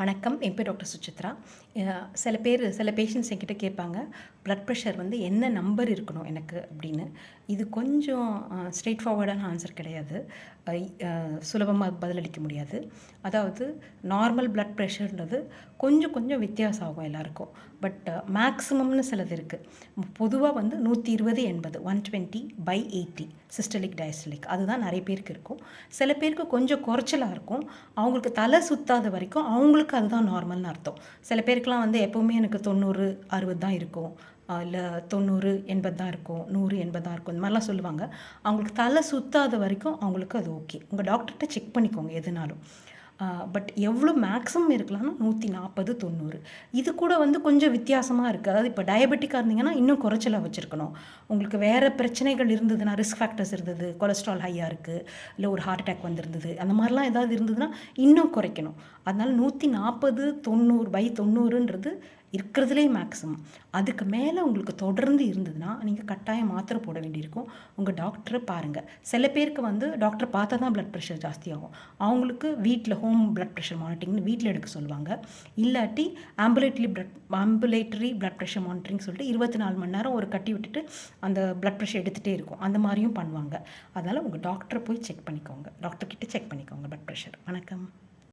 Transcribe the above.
வணக்கம். என் பேர் டாக்டர் சுசித்ரா. சில பேஷண்ட்ஸ் என்கிட்ட கேட்பாங்க, பிளட் ப்ரெஷர் வந்து என்ன நம்பர் இருக்கணும் எனக்கு அப்படின்னு. இது கொஞ்சம் ஸ்ட்ரெயிட் ஃபார்வர்டான ஆன்சர் கிடையாது. சுலபமாக பதிலளிக்க முடியாது. அதாவது நார்மல் பிளட் ப்ரெஷர்ன்றது கொஞ்சம் கொஞ்சம் வித்தியாசம் ஆகும் எல்லாருக்கும். பட் மேக்ஸிமம்னு சிலது இருக்குது. பொதுவாக வந்து 120/80 120/80 சிஸ்டலிக் டயஸ்டலிக் அதுதான் நிறைய பேருக்கு இருக்கும். சில பேருக்கு கொஞ்சம் குறைச்சலாக இருக்கும். அவங்களுக்கு தலை சுத்தாத வரைக்கும் அவங்களுக்கு அதுதான் நார்மல்னு அர்த்தம். சில பேருக்குலாம் வந்து எப்போவுமே எனக்கு 90/60 தான் இருக்கும், இல்லை 90/80 தான் இருக்கும், 100/80 தான் இருக்கும், இந்த மாதிரிலாம் சொல்லுவாங்க. அவங்களுக்கு தலை சுத்தாத வரைக்கும் அவங்களுக்கு அது ஓகே. உங்கள் டாக்டர்கிட்ட செக் பண்ணிக்கோங்க எதுனாலும். பட் எவ்வளோ மேக்ஸிமம் இருக்கலாம்னா 140/90. இது கூட வந்து கொஞ்சம் வித்தியாசமாக இருக்குது. அதாவது இப்போ டயபெட்டிக்காக இருந்தீங்கன்னா இன்னும் குறைச்சலாக வச்சுருக்கணும். உங்களுக்கு வேறு பிரச்சனைகள் இருந்ததுன்னா, ரிஸ்க் ஃபேக்டர்ஸ் இருந்தது, கொலஸ்ட்ரால் ஹையாக இருக்குது, இல்லை ஒரு ஹார்ட் அட்டாக் வந்திருந்தது, அந்த மாதிரிலாம் ஏதாவது இருந்ததுன்னா இன்னும் குறைக்கணும். அதனால 140/90ன்றது இருக்கிறதுலே மேக்ஸிமம். அதுக்கு மேலே உங்களுக்கு தொடர்ந்து இருந்ததுன்னா நீங்கள் கட்டாயம் மாத்திரை போட வேண்டியிருக்கும். உங்கள் டாக்டரை பாருங்கள். சில பேருக்கு வந்து டாக்டரை பார்த்தா தான் பிளட் ப்ரெஷர் ஜாஸ்தியாகும். அவங்களுக்கு வீட்டில் ஹோம் பிளட் ப்ரெஷர் மானிட்டரிங்னு வீட்டில் எடுக்க சொல்லுவாங்க. இல்லாட்டி ஆம்புலேட்டரி பிளட் ப்ரெஷர் மானிட்டரிங் சொல்லிட்டு 24 மணி நேரம் ஒரு கட்டி விட்டுட்டு அந்த பிளட் ப்ரெஷர் எடுத்துகிட்டே இருக்கும். அந்த மாதிரியும் பண்ணுவாங்க. அதனால் உங்கள் டாக்டரை போய் செக் பண்ணிக்கோங்க. டாக்டர்கிட்ட செக் பண்ணிக்கோங்க பிளட் ப்ரெஷர். வணக்கம்.